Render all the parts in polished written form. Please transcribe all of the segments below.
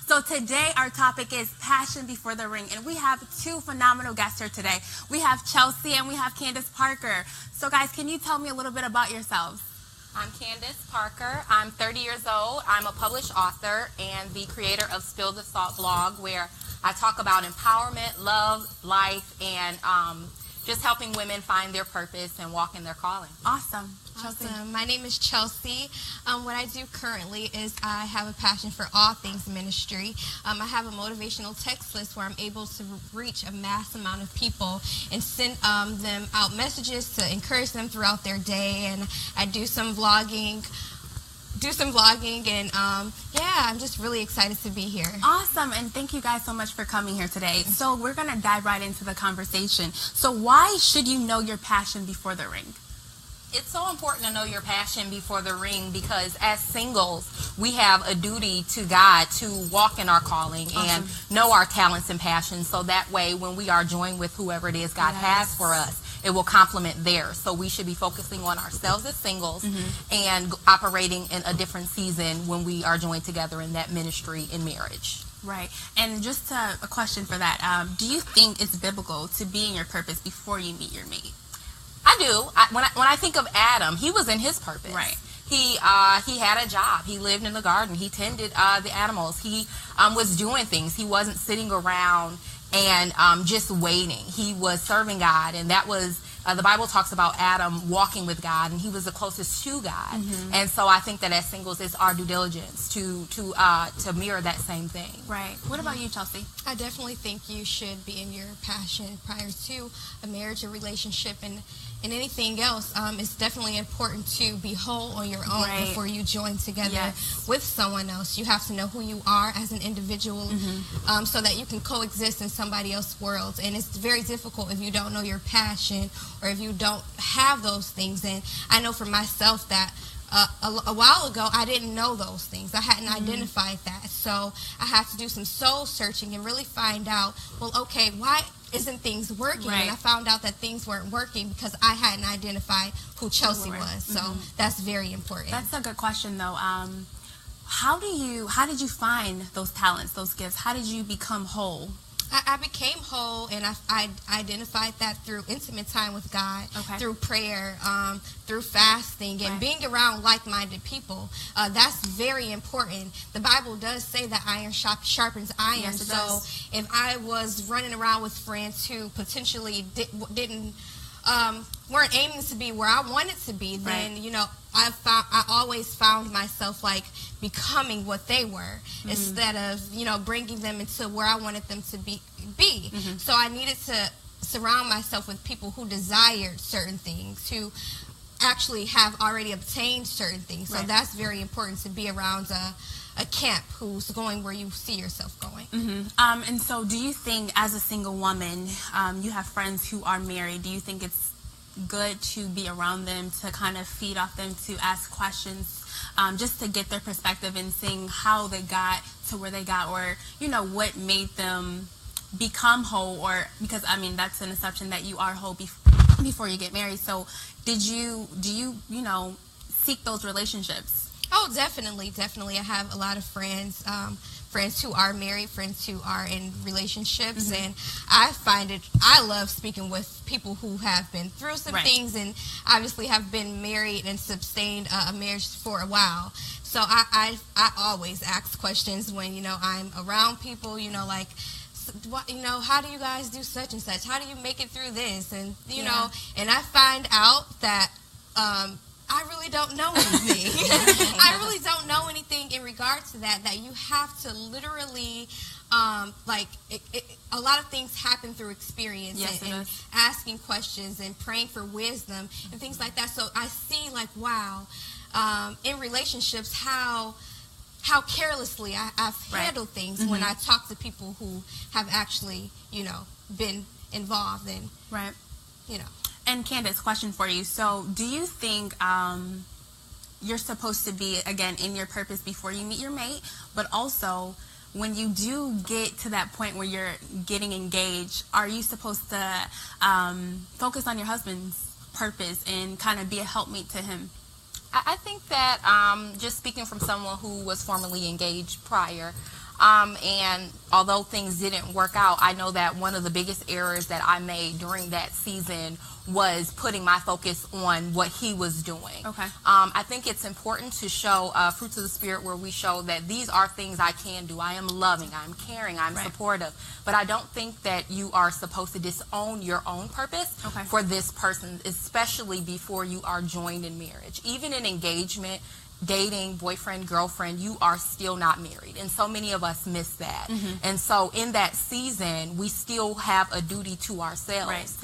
So today our topic is passion before the ring, and we have two phenomenal guests here today. We have Chelsea and we have Candace Parker. So guys, can you tell me a little bit about yourselves? I'm Candace Parker. I'm 30 years old. I'm a published author and the creator of Spill the Salt blog, where I talk about empowerment, love, life, and just helping women find their purpose and walk in their calling. Awesome. Chelsea. Awesome. My name is Chelsea. What I do currently is I have a passion for all things ministry. I have a motivational text list where I'm able to reach a mass amount of people and send them out messages to encourage them throughout their day. And I do some vlogging. And I'm just really excited to be here. Awesome, and thank you guys so much for coming here today. So we're going to dive right into the conversation. So why should you know your passion before the ring? It's so important to know your passion before the ring, because as singles, we have a duty to God to walk in our calling and know our talents and passions, so that way when we are joined with whoever it is God has for us, it will complement theirs. So we should be focusing on ourselves as singles and operating in a different season when we are joined together in that ministry in marriage. Right. And just a question for that. Do you think it's biblical to be in your purpose before you meet your mate? I do. When I think of Adam, he was in his purpose. Right. He had a job. He lived in the garden. He tended the animals. He was doing things. He wasn't sitting around and just waiting. He was serving God, and that was the Bible talks about Adam walking with God, and he was the closest to God. And so I think that as singles, it's our due diligence to mirror that same thing. Right. What about you, Chelsea? I definitely think you should be in your passion prior to a marriage or relationship, and anything else. It's definitely important to be whole on your own before you join together with someone else. You have to know who you are as an individual so that you can coexist in somebody else's world. And it's very difficult if you don't know your passion or if you don't have those things. And I know for myself that a while ago, I didn't know those things. I hadn't identified that. So I had to do some soul searching and really find out, well, okay, why isn't things working? And I found out that things weren't working because I hadn't identified who Chelsea was. So that's very important. That's a good question, though. How did you find those talents, those gifts? How did you become whole? I became whole, and I identified that through intimate time with God, through prayer, through fasting, and being around like-minded people. That's very important. The Bible does say that iron sharpens iron. Yes, it so does. if I was running around with friends who potentially weren't aiming to be where I wanted to be, then I always found myself like becoming what they were instead of bringing them into where I wanted them to be. So I needed to surround myself with people who desired certain things, who actually have already obtained certain things. So that's very important, to be around a camp who's going where you see yourself going. And so do you think, as a single woman, you have friends who are married, do you think it's good to be around them, to kind of feed off them, to ask questions, just to get their perspective and seeing how they got to where they got, or what made them become whole? Or because that's an assumption that you are whole before you get married. So do you seek those relationships? Oh, definitely. I have a lot of friends who are married, friends who are in relationships, and I love speaking with people who have been through some things and obviously have been married and sustained a marriage for a while. So I always ask questions when I'm around people, like, how do you guys do such and such? How do you make it through this? And and I find out that I really don't know anything. I really don't know anything in regards to that you have to literally, a lot of things happen through experience and asking questions and praying for wisdom and things like that. So I see, like, wow, in relationships, how carelessly I've handled things when I talk to people who have actually, been involved in, And Candace, question for you. So do you think you're supposed to be, again, in your purpose before you meet your mate, but also when you do get to that point where you're getting engaged, are you supposed to focus on your husband's purpose and kind of be a helpmate to him? I think that just speaking from someone who was formerly engaged prior, And although things didn't work out, I know that one of the biggest errors that I made during that season was putting my focus on what he was doing. Okay. I think it's important to show fruits of the Spirit where we show that these are things I can do. I am loving, I'm caring, I'm supportive. But I don't think that you are supposed to disown your own purpose for this person, especially before you are joined in marriage. Even in engagement, dating, boyfriend, girlfriend, you are still not married. And so many of us miss that. And so in that season, we still have a duty to ourselves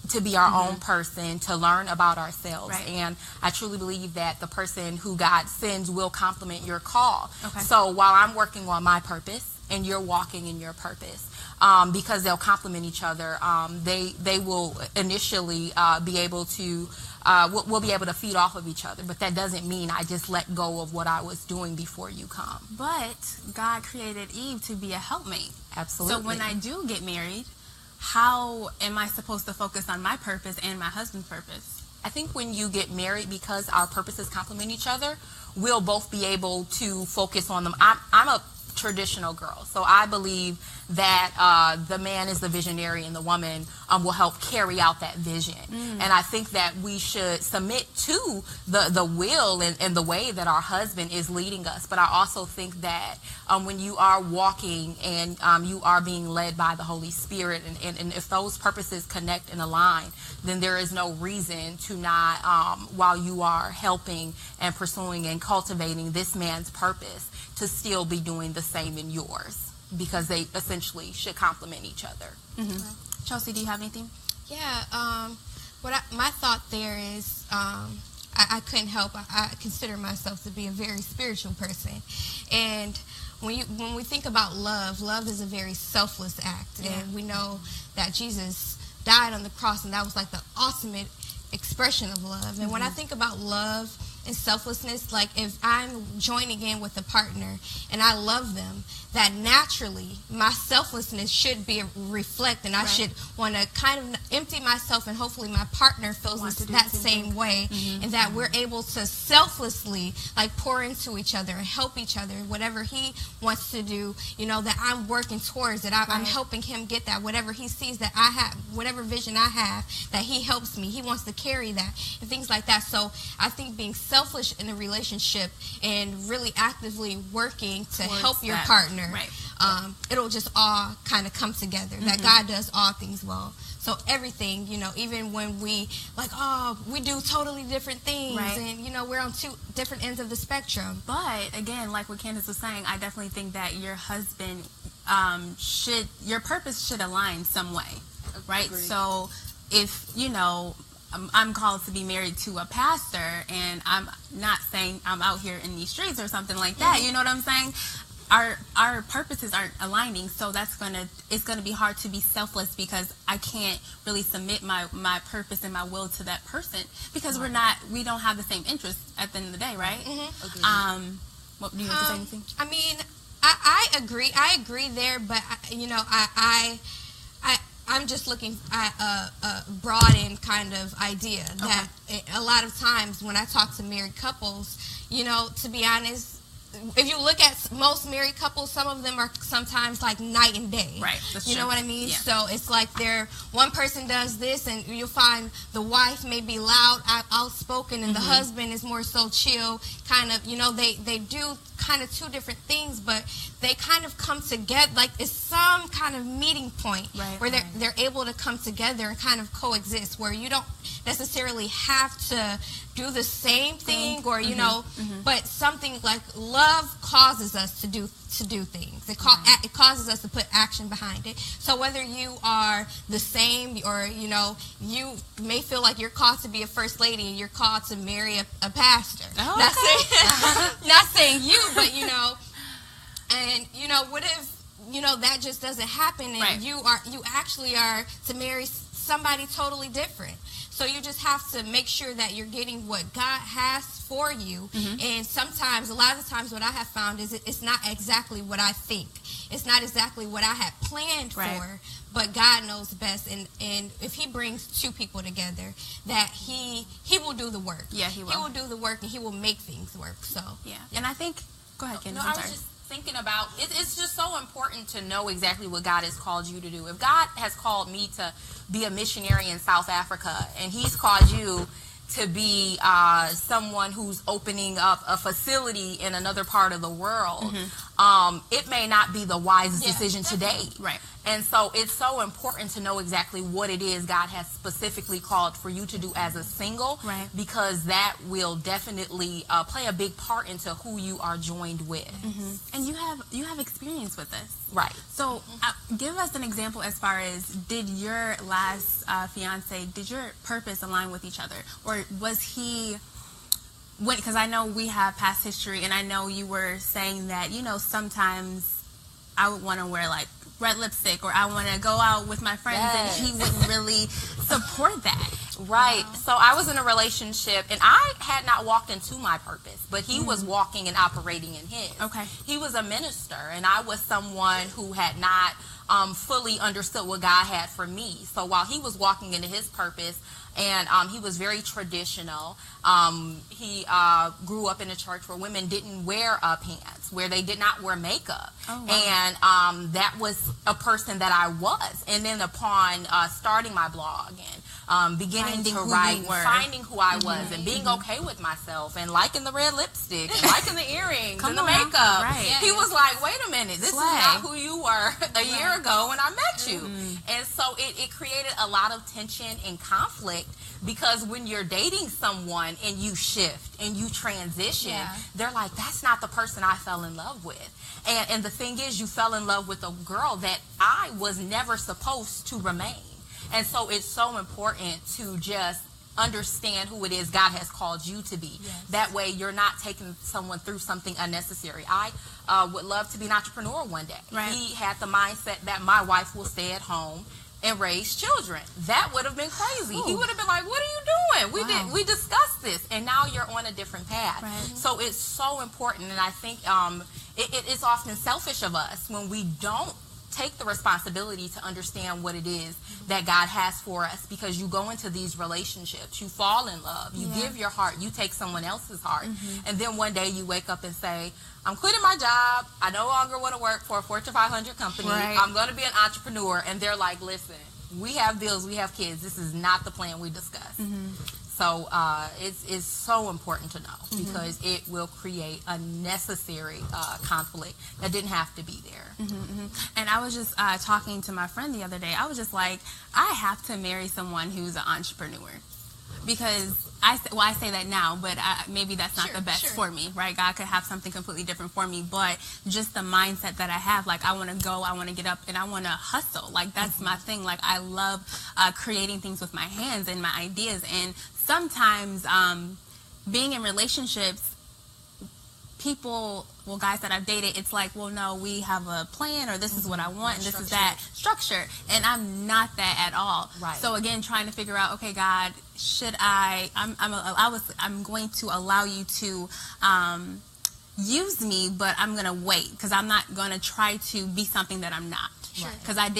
to be our own person, to learn about ourselves. And I truly believe that the person who God sends will complement your call. So while I'm working on my purpose and you're walking in your purpose, because they'll complement each other, they will initially be able to we'll be able to feed off of each other. But that doesn't mean I just let go of what I was doing before you come. But God created Eve to be a helpmate. Absolutely. So when I do get married, how am I supposed to focus on my purpose and my husband's purpose? I think when you get married, because our purposes complement each other, we'll both be able to focus on them. I'm a traditional girl, so I believe that the man is the visionary and the woman will help carry out that vision. And I think that we should submit to the will and the way that our husband is leading us. But I also think that when you are walking and you are being led by the Holy Spirit, and if those purposes connect and align, then there is no reason to not, while you are helping and pursuing and cultivating this man's purpose, to still be doing the same in yours, because they essentially should complement each other. Chelsea, do you have anything? Yeah, my thought there is, I couldn't help. I consider myself to be a very spiritual person, and when we think about love is a very selfless act, and we know that Jesus died on the cross, and that was like the ultimate expression of love. And when I think about love and selflessness, like if I'm joining in with a partner and I love them, that naturally my selflessness should be reflect, and I should want to kind of empty myself, and hopefully my partner feels that same way, and that we're able to selflessly like pour into each other and help each other, whatever he wants to do, that I'm working towards it. I'm helping him get that, whatever he sees that I have, whatever vision I have, that he helps me. He wants to carry that and things like that. So I think being selfish in a relationship and really actively working to help your partner, it'll just all kind of come together, that God does all things well. So everything, even when we we do totally different things, and we're on two different ends of the spectrum. But again, like what Candace was saying, I definitely think that your husband your purpose should align some way, right? Agreed. So if I'm called to be married to a pastor, and I'm not saying I'm out here in these streets or something like that, you know what I'm saying? Our purposes aren't aligning, so it's gonna be hard to be selfless, because I can't really submit my purpose and my will to that person, because we don't have the same interests at the end of the day, right? What do you have to say anything? I mean, I agree there, but I'm just looking at a broadened kind of idea that a lot of times when I talk to married couples, to be honest, if you look at most married couples, some of them are sometimes like night and day. Right. You know what I mean? Yeah. So it's like one person does this, and you'll find the wife may be loud, outspoken, and the husband is more so chill, kind of, they do kind of two different things, but they kind of come together, like it's some kind of meeting point where they're able to come together and kind of coexist, where you don't necessarily have to do the same thing, or but something like love causes us to do things. It causes us to put action behind it. So whether you are the same, or you may feel like you're called to be a first lady and you're called to marry a pastor. Not saying you, but and what if that just doesn't happen, and you actually are to marry somebody totally different. So you just have to make sure that you're getting what God has for you. And sometimes, a lot of the times, what I have found is it's not exactly what I think. It's not exactly what I had planned for, but God knows best. And if he brings two people together, that he will do the work. Yeah, he will. He will do the work, and he will make things work. So yeah. And I think, go ahead, Candace. I was just thinking about it, it's just so important to know exactly what God has called you to do. If God has called me to be a missionary in South Africa, and He's called you to be someone who's opening up a facility in another part of the world, it may not be the wisest decision today. Right. And so it's so important to know exactly what it is God has specifically called for you to do as a single, right, because that will definitely play a big part into who you are joined with. And you have experience with this. Right. So give us an example as far as, did your last fiance, did your purpose align with each other? Or was he, because I know we have past history, and I know you were saying that, you know, sometimes I would want to wear like red lipstick, or I want to go out with my friends, and he wouldn't really support that. Right. So I was in a relationship, and I had not walked into my purpose, but he was walking and operating in his. Okay. He was a minister, and I was someone who had not fully understood what God had for me. So while he was walking into his purpose, and he was very traditional. He grew up in a church where women didn't wear pants, where they did not wear makeup. Oh, wow. And that was a person that I was. And then upon starting my blog and beginning to write, finding who I was, and being okay with myself, and liking the red lipstick, and liking the earrings and the makeup, he was like, wait a minute, this is not who you were a year ago when I met you. And so it created a lot of tension and conflict, because when you're dating someone and you shift and you transition, they're like, that's not the person I fell in love with. And the thing is, you fell in love with a girl that I was never supposed to remain. And so it's so important to just understand who it is God has called you to be. That way you're not taking someone through something unnecessary. I would love to be an entrepreneur one day. He had the mindset that my wife will stay at home and raise children. That would have been crazy. He would have been like, what are you doing? We discussed this, and now you're on a different path. So it's so important, and I think it is often selfish of us when we don't take the responsibility to understand what it is that God has for us, because you go into these relationships, you fall in love, you give your heart, you take someone else's heart, and then one day you wake up and say, I'm quitting my job, I no longer want to work for a Fortune 500 company, I'm going to be an entrepreneur, and they're like, listen, we have bills, we have kids, this is not the plan we discussed. So it's so important to know, because it will create a necessary conflict that didn't have to be there. And I was just talking to my friend the other day. I was just like, I have to marry someone who's an entrepreneur, because I say that now, but maybe that's not the best for me, right? God could have something completely different for me, but just the mindset that I have, like, I want to go, I want to get up, and I want to hustle. Like, that's my thing. Like, I love creating things with my hands and my ideas. And sometimes being in relationships, guys that I've dated, it's like, well, no, we have a plan, or this is what I want, and this is that structure, and I'm not that at all. So again, trying to figure out, okay, God, should I'm going to allow you to use me, but I'm going to wait, because I'm not going to try to be something that I'm not. Because I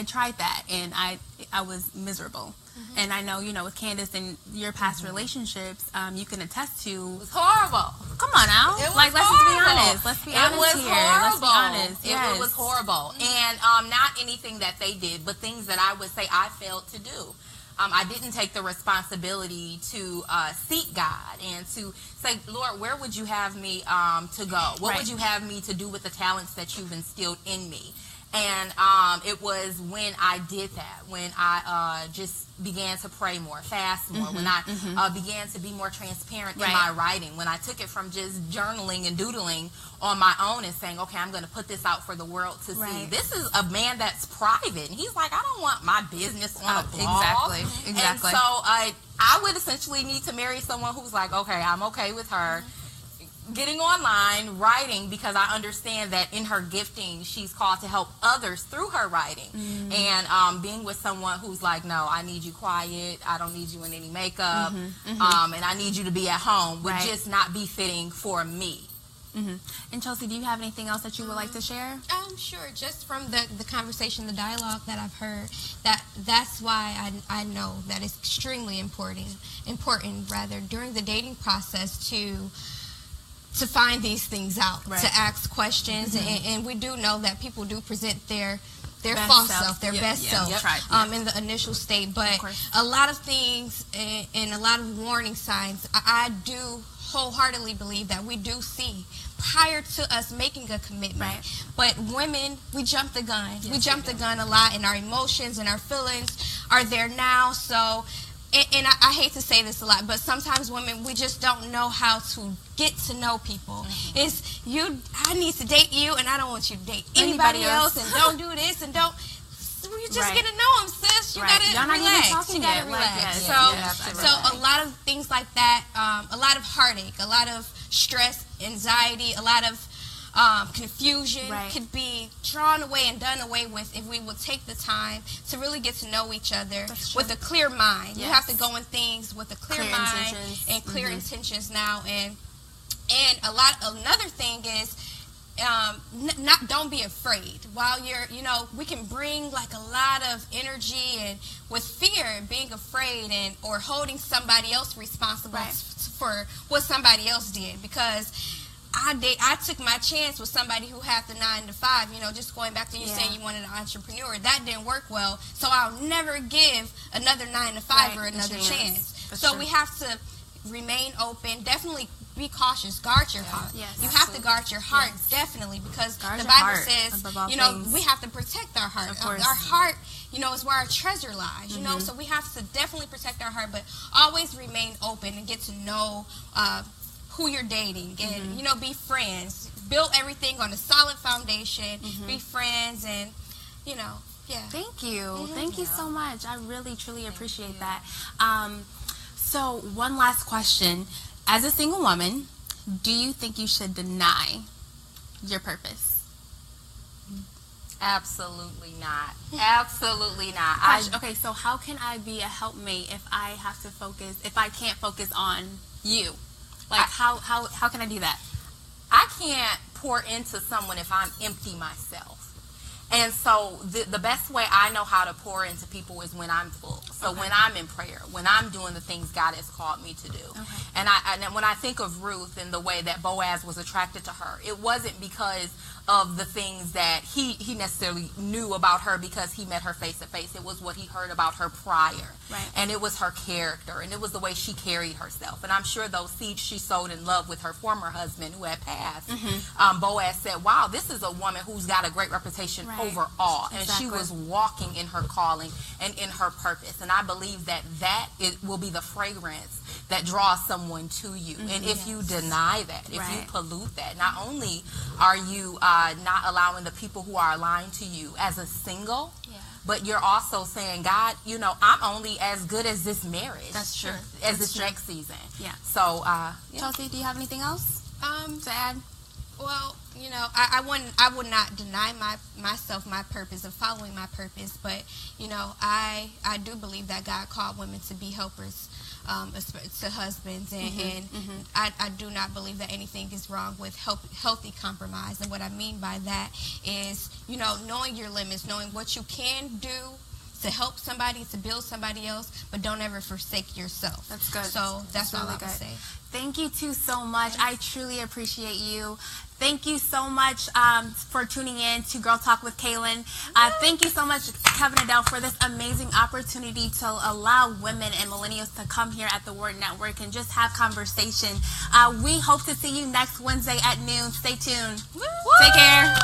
tried that, and I was miserable. And I know, with Candace and your past relationships, you can attest to. It was horrible. Come on now. Let's just be honest. Let's be honest here. Let's be honest. It was horrible. And not anything that they did, but things that I would say I failed to do. I didn't take the responsibility to seek God and to say, Lord, where would you have me to go? What would you have me to do with the talents that you've instilled in me? And it was when I did that, when I just began to pray more, fast more, when I began to be more transparent in my writing, when I took it from just journaling and doodling on my own and saying, okay, I'm going to put this out for the world to see. This is a man that's private. And he's like, I don't want my business on a blog. Exactly. And so I would essentially need to marry someone who's like, okay, I'm okay with her getting online, writing, because I understand that in her gifting, she's called to help others through her writing. And being with someone who's like, no, I need you quiet, I don't need you in any makeup, and I need you to be at home, would just not be fitting for me. And Chelsea, do you have anything else that you would like to share? Sure. Just from the conversation, the dialogue that I've heard, that's why I know that it's extremely important during the dating process to to find these things out, right. to ask questions, and we do know that people do present their best false self, their best self, right. in the initial state. But a lot of things and a lot of warning signs, I do wholeheartedly believe that we do see prior to us making a commitment. Right. But women, we jump the gun. Yes, we jump the gun a lot, and our emotions and our feelings are there now. So, and I hate to say this a lot, but sometimes women, we just don't know how to get to know people. It's I need to date you, and I don't want you to date anybody else, and don't do this, and don't. You just get to know them, sis. You gotta relax. You gotta relax. So a lot of things like that, a lot of heartache, a lot of stress, anxiety, a lot of confusion could be drawn away and done away with if we would take the time to really get to know each other with a clear mind. You have to go in things with a clear mind and clear intentions now. And another thing is, don't be afraid. While we can bring like a lot of energy and with fear and being afraid or holding somebody else responsible for what somebody else did, because I took my chance with somebody who had the 9 to 5, just going back to you saying you wanted an entrepreneur. That didn't work well, so I'll never give another 9 to 5 or another chance. So we have to remain open, definitely be cautious, guard your heart. Yes, you have to guard your heart, definitely, because the Bible says, we have to protect our heart. Our heart, is where our treasure lies, so we have to definitely protect our heart, but always remain open and get to know who you're dating, and be friends. Build everything on a solid foundation. Be friends, and Thank you. Thank you so much. I really truly appreciate that. So one last question: as a single woman, do you think you should deny your purpose? Absolutely not. Absolutely not. Okay, so how can I be a helpmate if I can't focus on you? Like, how can I do that? I can't pour into someone if I'm empty myself. And so the best way I know how to pour into people is when I'm full. So when I'm in prayer, when I'm doing the things God has called me to do. And when I think of Ruth and the way that Boaz was attracted to her, it wasn't because of the things that he necessarily knew about her because he met her face to face. It was what he heard about her prior. And it was her character, and it was the way she carried herself. And I'm sure those seeds she sowed in love with her former husband who had passed, Boaz said, wow, this is a woman who's got a great reputation overall. And she was walking in her calling and in her purpose. And I believe that it will be the fragrance that draws someone to you. And if you deny that, if you pollute that, not only are you not allowing the people who are aligned to you as a single, but you're also saying, God, I'm only as good as this marriage. That's true. As this next season. So, Chelsea, do you have anything else to add? Well, I would not deny myself my purpose of following my purpose, but I do believe that God called women to be helpers to husbands, and I do not believe that anything is wrong with healthy compromise. And what I mean by that is, knowing your limits, knowing what you can do to help somebody, to build somebody else, but don't ever forsake yourself. That's good. So that's all I would say. Thank you two so much. I truly appreciate you. Thank you so much for tuning in to Girl Talk with Kaelin. Thank you so much, Kevin Adele, for this amazing opportunity to allow women and millennials to come here at the Word Network and just have conversation. We hope to see you next Wednesday at noon. Stay tuned. Take care.